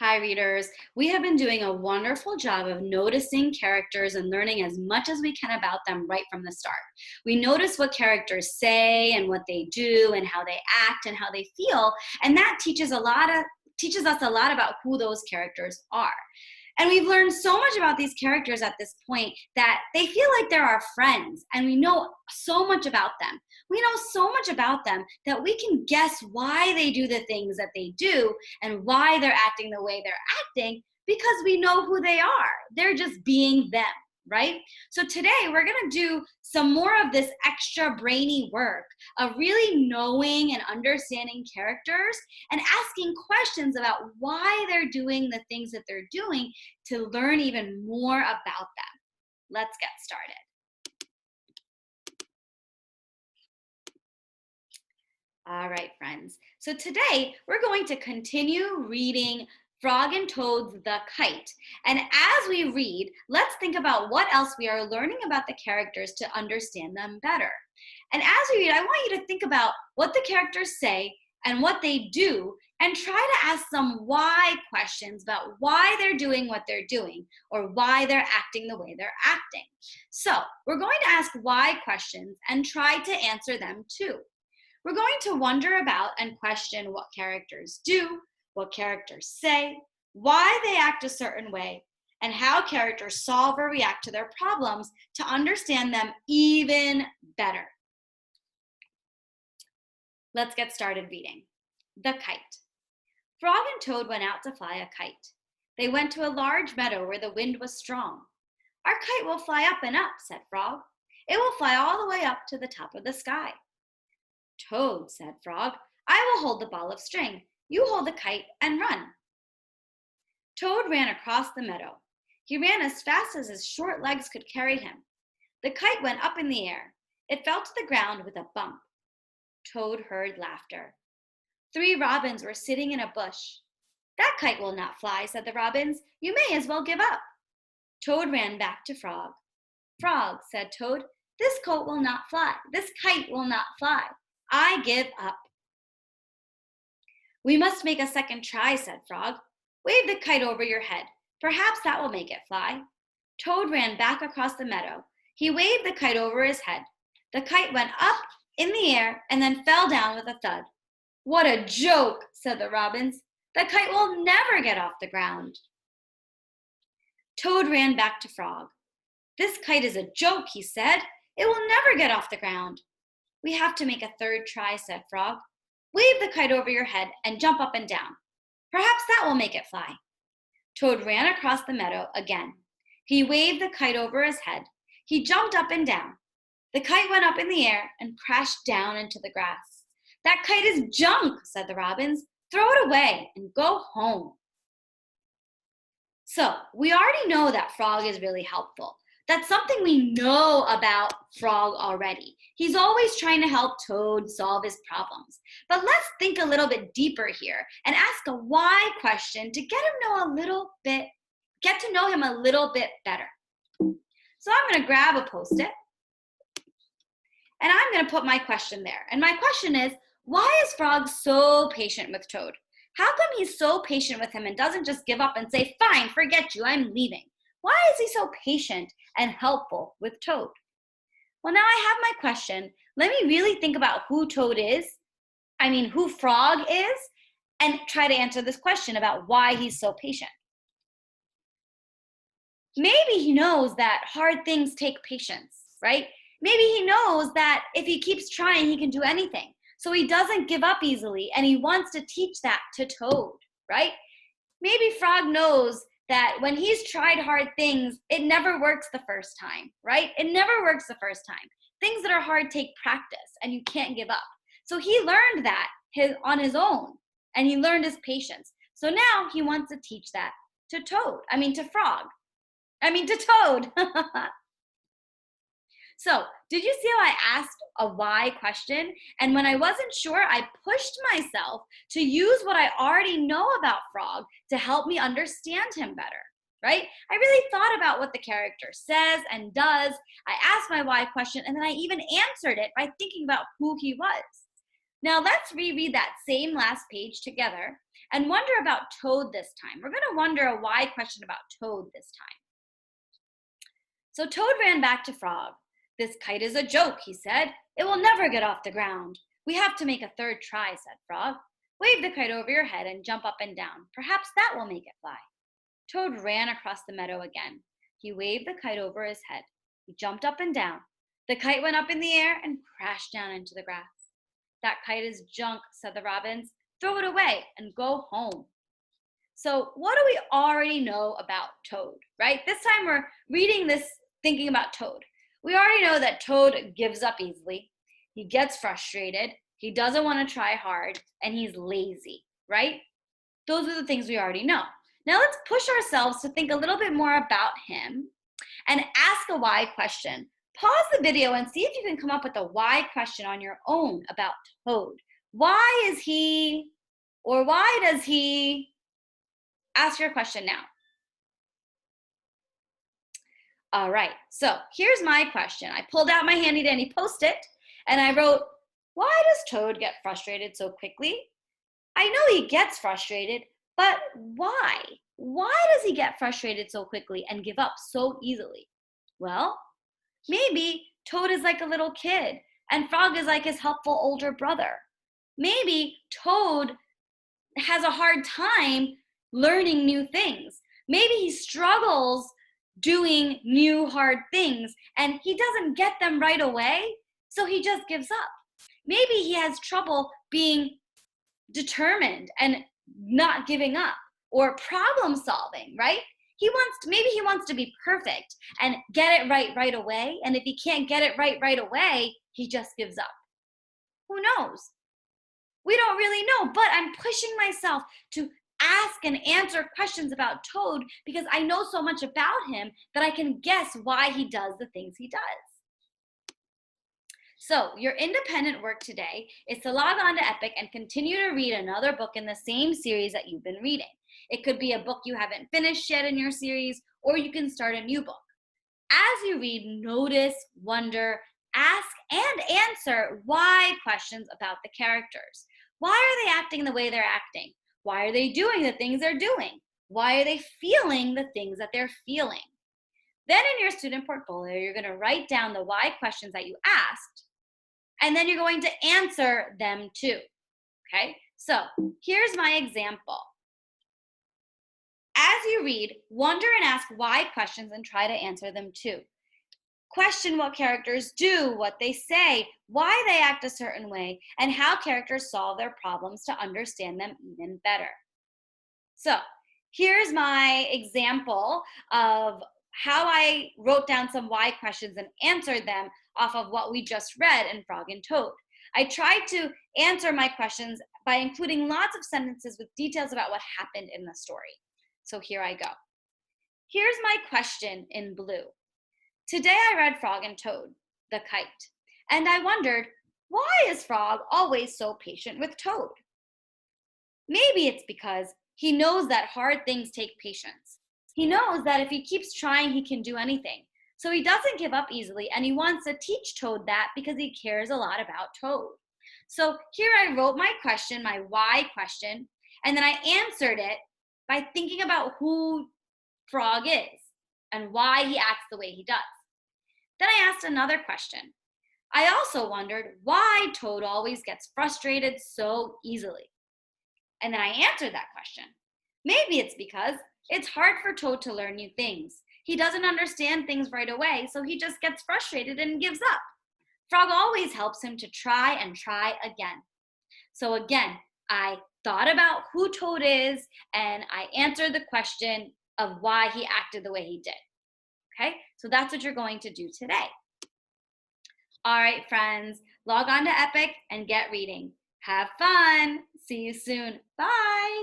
Hi, readers. We have been doing a wonderful job of noticing characters and learning as much as we can about them right from the start. We notice what characters say and what they do and how they act and how they feel, and that teaches us a lot about who those characters are. And we've learned so much about these characters at this point that they feel like they're our friends, and we know so much about them. We know so much about them that we can guess why they do the things that they do and why they're acting the way they're acting because we know who they are. They're just being them, right? So today we're going to do some more of this extra brainy work of really knowing and understanding characters and asking questions about why they're doing the things that they're doing to learn even more about them. Let's get started. All right, friends. So today we're going to continue reading Frog and Toad's The Kite. And as we read, let's think about what else we are learning about the characters to understand them better. And as we read, I want you to think about what the characters say and what they do and try to ask some why questions about why they're doing what they're doing or why they're acting the way they're acting. So we're going to ask why questions and try to answer them too. We're going to wonder about and question what characters do, what characters say, why they act a certain way, and how characters solve or react to their problems to understand them even better. Let's get started reading. The Kite. Frog and Toad went out to fly a kite. They went to a large meadow where the wind was strong. "Our kite will fly up and up," said Frog. "It will fly all the way up to the top of the sky." "Toad," said Frog, "I will hold the ball of string. You hold the kite and run." Toad ran across the meadow. He ran as fast as his short legs could carry him. The kite went up in the air. It fell to the ground with a bump. Toad heard laughter. 3 robins were sitting in a bush. "That kite will not fly," said the robins. "You may as well give up." Toad ran back to Frog. "Frog," said Toad, "this kite will not fly. This kite will not fly. I give up." "We must make a second try," said Frog. "Wave the kite over your head. Perhaps that will make it fly." Toad ran back across the meadow. He waved the kite over his head. The kite went up in the air and then fell down with a thud. "What a joke," said the robins. "The kite will never get off the ground." Toad ran back to Frog. "This kite is a joke," he said. "It will never get off the ground." "We have to make a third try," said Frog. "Wave the kite over your head and jump up and down. Perhaps that will make it fly." Toad ran across the meadow again. He waved the kite over his head. He jumped up and down. The kite went up in the air and crashed down into the grass. "That kite is junk," said the robins. "Throw it away and go home." So we already know that Frog is really helpful. That's something we know about Frog already. He's always trying to help Toad solve his problems. But let's think a little bit deeper here and ask a why question to get to know him a little bit better. So I'm going to grab a Post-it and I'm going to put my question there. And my question is, why is Frog so patient with Toad? How come he's so patient with him and doesn't just give up and say, "Fine, forget you, I'm leaving"? Why is he so patient and helpful with Toad? Well, now I have my question. Let me really think about who who Frog is, and try to answer this question about why he's so patient. Maybe he knows that hard things take patience, right? Maybe he knows that if he keeps trying, he can do anything. So he doesn't give up easily, and he wants to teach that to Toad, right? Maybe Frog knows that when he's tried hard things, it never works the first time, right? It never works the first time. Things that are hard take practice, and you can't give up. So he learned that on his own, and he learned his patience. So now he wants to teach that to Toad. To Toad. So, did you see how I asked a why question? And when I wasn't sure, I pushed myself to use what I already know about Frog to help me understand him better, right? I really thought about what the character says and does. I asked my why question, and then I even answered it by thinking about who he was. Now, let's reread that same last page together. and wonder about Toad this time. We're going to wonder a why question about Toad this time. So Toad ran back to Frog. "This kite is a joke," he said. "It will never get off the ground. We have to make a third try," said Frog. "Wave the kite over your head and jump up and down. Perhaps that will make it fly." Toad ran across the meadow again. He waved the kite over his head. He jumped up and down. The kite went up in the air and crashed down into the grass. "That kite is junk," said the robins. "Throw it away and go home." So what do we already know about Toad, right? This time we're reading this thinking about Toad. We already know that Toad gives up easily. He gets frustrated. He doesn't want to try hard, and he's lazy, right? Those are the things we already know. Now let's push ourselves to think a little bit more about him and ask a why question. Pause the video and see if you can come up with a why question on your own about Toad. Why is he, or why does he? Ask your question now. All right, so here's my question. I pulled out my handy dandy Post-it and I wrote, "Why does Toad get frustrated so quickly?" I know he gets frustrated, but why? Why does he get frustrated so quickly and give up so easily? Well, maybe Toad is like a little kid and Frog is like his helpful older brother. Maybe Toad has a hard time learning new things. Maybe he struggles doing new hard things and he doesn't get them right away, so he just gives up. Maybe he has trouble being determined and not giving up, or problem solving, right? Maybe he wants to be perfect and get it right away, and if he can't get it right away, he just gives up. Who knows? We don't really know, but I'm pushing myself to ask and answer questions about Toad because I know so much about him that I can guess why he does the things he does. So your independent work today is to log on to Epic and continue to read another book in the same series that you've been reading. It could be a book you haven't finished yet in your series, or you can start a new book. As you read, notice, wonder, ask, and answer why questions about the characters. Why are they acting the way they're acting? Why are they doing the things they're doing? Why are they feeling the things that they're feeling? Then in your student portfolio, you're going to write down the why questions that you asked, and then you're going to answer them too. Okay, so here's my example. As you read, wonder and ask why questions and try to answer them too. Question what characters do, what they say, why they act a certain way, and how characters solve their problems to understand them even better. So here's my example of how I wrote down some why questions and answered them off of what we just read in Frog and Toad. I tried to answer my questions by including lots of sentences with details about what happened in the story. So here I go. Here's my question in blue. Today I read Frog and Toad, the kite, and I wondered, why is Frog always so patient with Toad? Maybe it's because he knows that hard things take patience. He knows that if he keeps trying, he can do anything. So he doesn't give up easily, and he wants to teach Toad that because he cares a lot about Toad. So here I wrote my question, my why question, and then I answered it by thinking about who Frog is and why he acts the way he does. Then I asked another question. I also wondered why Toad always gets frustrated so easily. And then I answered that question. Maybe it's because it's hard for Toad to learn new things. He doesn't understand things right away, so he just gets frustrated and gives up. Frog always helps him to try and try again. So again, I thought about who Toad is, and I answered the question of why he acted the way he did. Okay, so that's what you're going to do today. All right, friends, log on to Epic and get reading. Have fun. See you soon. Bye.